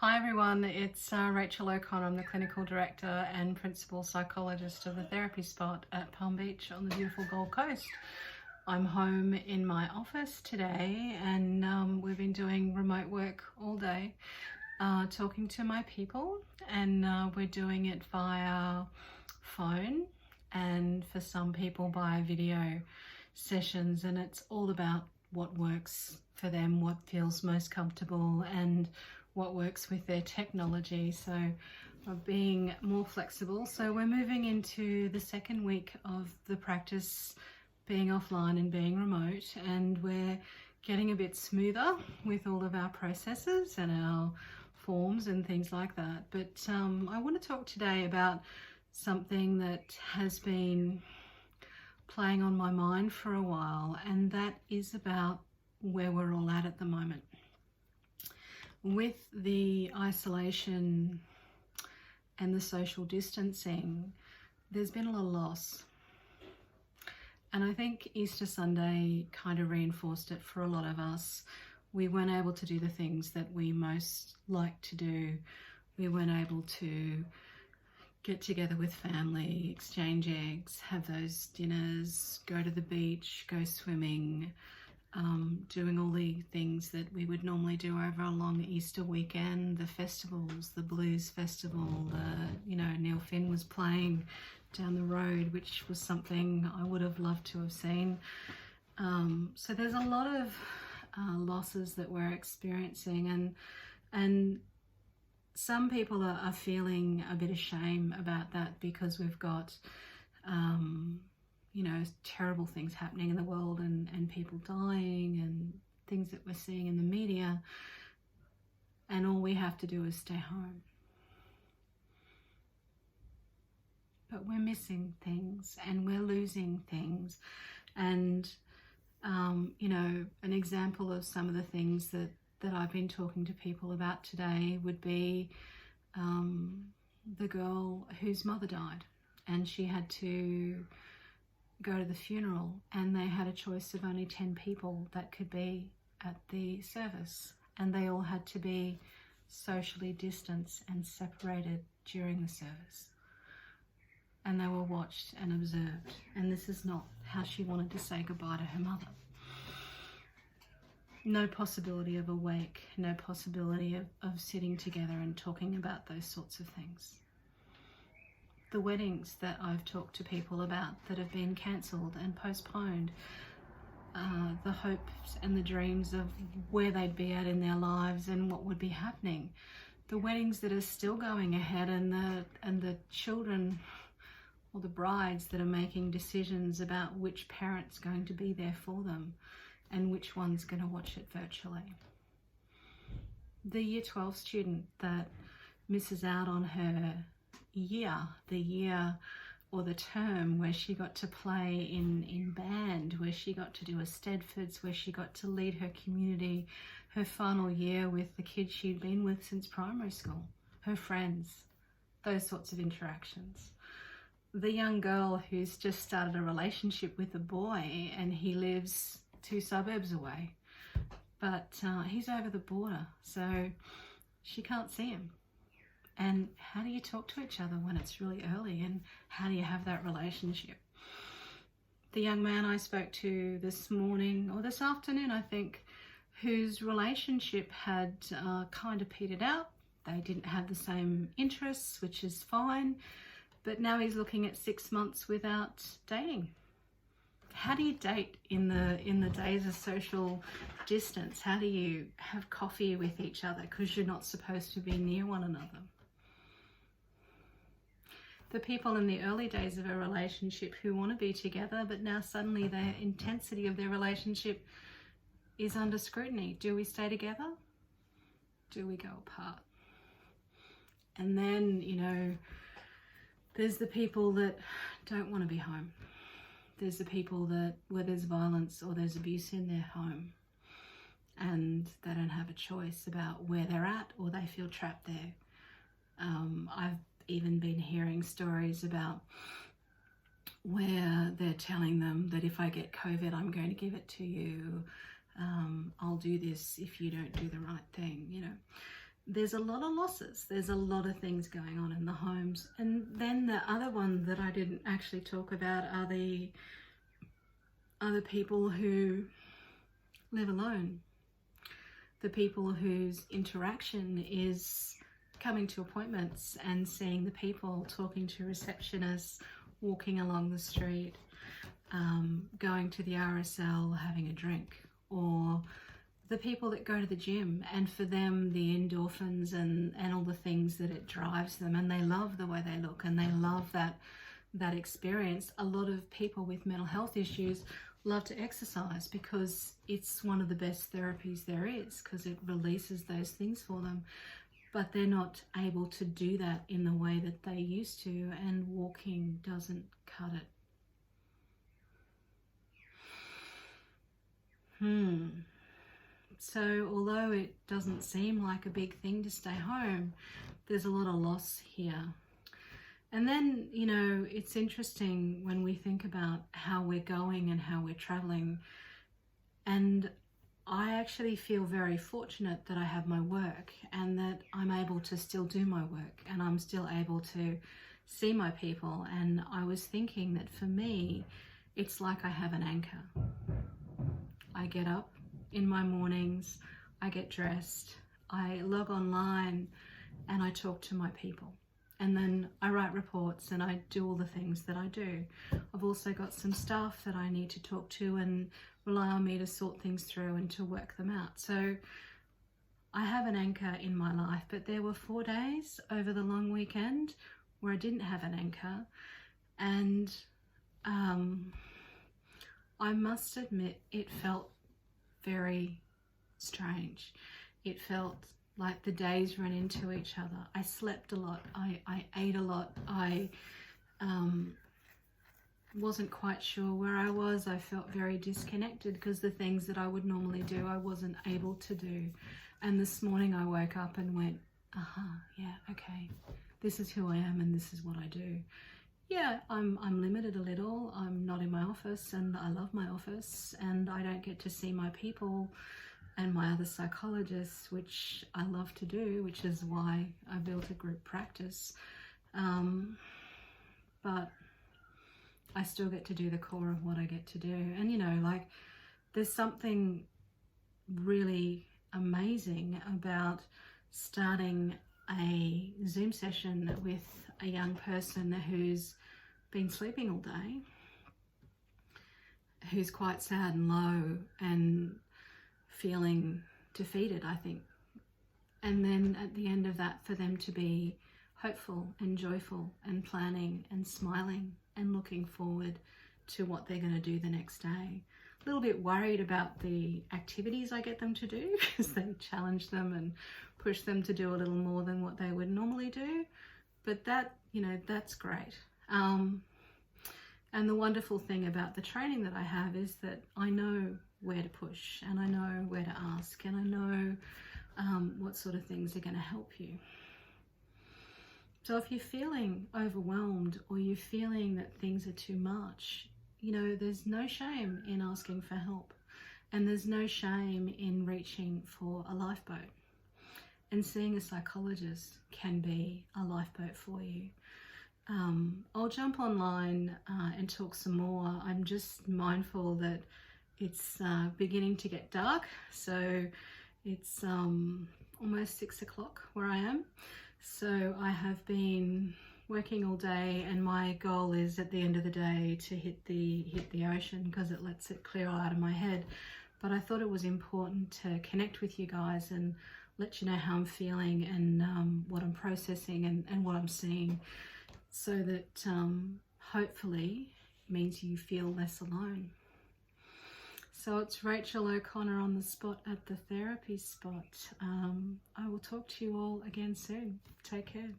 Hi everyone, it's Rachel O'Connor. I'm the Clinical Director and Principal Psychologist of the Therapy Spot at Palm Beach on the beautiful Gold Coast. I'm home in my office today and we've been doing remote work all day, talking to my people, and we're doing it via phone and for some people via video sessions, and it's all about what works for them, what feels most comfortable and what works with their technology. So of being more flexible. So we're moving into the second week of the practice being offline and being remote, and we're getting a bit smoother with all of our processes and our forms and things like that. But I want to talk today about something that has been playing on my mind for a while, and that is about where we're all at the moment. With the isolation and the social distancing, there's been a lot of loss. And I think Easter Sunday kind of reinforced it for a lot of us. We weren't able to do the things that we most like to do. We weren't able to get together with family, exchange eggs, have those dinners, go to the beach, go swimming, doing all the things that we would normally do over a long Easter weekend, the festivals, the blues festival, Neil Finn was playing down the road, which was something I would have loved to have seen. So there's a lot of losses that we're experiencing, and some people are feeling a bit of shame about that because we've got terrible things happening in the world and people dying and things that we're seeing in the media, and all we have to do is stay home. But we're missing things and we're losing things. And an example of some of the things that I've been talking to people about today would be the girl whose mother died, and she had to go to the funeral, and they had a choice of only 10 people that could be at the service, and they all had to be socially distanced and separated during the service, and they were watched and observed. And this is not how she wanted to say goodbye to her mother. No possibility of a wake, no possibility of sitting together and talking about those sorts of things. The weddings that I've talked to people about that have been cancelled and postponed, the hopes and the dreams of where they'd be at in their lives and what would be happening. The weddings that are still going ahead, and the children or the brides that are making decisions about which parent's going to be there for them and which one's going to watch it virtually. The Year 12 student that misses out on her the year or the term where she got to play in band, where she got to do a Stedfords, where she got to lead her community, her final year with the kids she'd been with since primary school, her friends, those sorts of interactions. The young girl who's just started a relationship with a boy and he lives 2 suburbs away, but he's over the border, so she can't see him. And how do you talk to each other when it's really early, and how do you have that relationship? The young man I spoke to this morning, or this afternoon I think, whose relationship had kind of petered out. They didn't have the same interests, which is fine, but now he's looking at 6 months without dating. How do you date in the days of social distance? How do you have coffee with each other because you're not supposed to be near one another? The people in the early days of a relationship who want to be together, but now suddenly the intensity of their relationship is under scrutiny. Do we stay together? Do we go apart? And then, there's the people that don't want to be home. There's the people where there's violence or there's abuse in their home, and they don't have a choice about where they're at, or they feel trapped there. I've even been hearing stories about where they're telling them that if I get COVID, I'm going to give it to you. I'll do this if you don't do the right thing, there's a lot of losses. There's a lot of things going on in the homes. And then the other one that I didn't actually talk about are the people who live alone. The people whose interaction is coming to appointments and seeing the people, talking to receptionists, walking along the street, going to the RSL, having a drink, or the people that go to the gym, and for them the endorphins and all the things that it drives them, and they love the way they look and they love that experience. A lot of people with mental health issues love to exercise because it's one of the best therapies there is, because it releases those things for them, but they're not able to do that in the way that they used to, and walking doesn't cut it. So although it doesn't seem like a big thing to stay home, there's a lot of loss here. And then, you know, it's interesting when we think about how we're going and how we're traveling. And I actually feel very fortunate that I have my work and that I'm able to still do my work and I'm still able to see my people. And I was thinking that for me, it's like I have an anchor. I get up in my mornings, I get dressed, I log online and I talk to my people. And then I write reports and I do all the things that I do. I've also got some staff that I need to talk to and rely on me to sort things through and to work them out. So I have an anchor in my life, but there were 4 days over the long weekend where I didn't have an anchor. And I must admit, it felt very strange. It felt like the days ran into each other. I slept a lot. I ate a lot. I wasn't quite sure where I was. I felt very disconnected because the things that I would normally do, I wasn't able to do. And this morning I woke up and went, yeah, okay, this is who I am and this is what I do. Yeah, I'm limited a little. I'm not in my office and I love my office and I don't get to see my people and my other psychologists, which I love to do, which is why I built a group practice. But I still get to do the core of what I get to do. And, you know, like there's something really amazing about starting a Zoom session with a young person who's been sleeping all day, who's quite sad and low and feeling defeated, I think. And then at the end of that, for them to be hopeful and joyful and planning and smiling and looking forward to what they're going to do the next day. A little bit worried about the activities I get them to do because they challenge them and push them to do a little more than what they would normally do. But that, you know, that's great. And the wonderful thing about the training that I have is that I know where to push and I know where to ask and I know what sort of things are going to help you. So if you're feeling overwhelmed or you're feeling that things are too much, you know, there's no shame in asking for help and there's no shame in reaching for a lifeboat. And seeing a psychologist can be a lifeboat for you. I'll jump online and talk some more. I'm just mindful that it's beginning to get dark, so it's almost 6 o'clock where I am. So I have been working all day and my goal is at the end of the day to hit the ocean because it lets it clear all out of my head. But I thought it was important to connect with you guys and let you know how I'm feeling and what I'm processing and what I'm seeing, so that hopefully means you feel less alone. So it's Rachel O'Connor on the spot at the therapy spot. I will talk to you all again soon. Take care.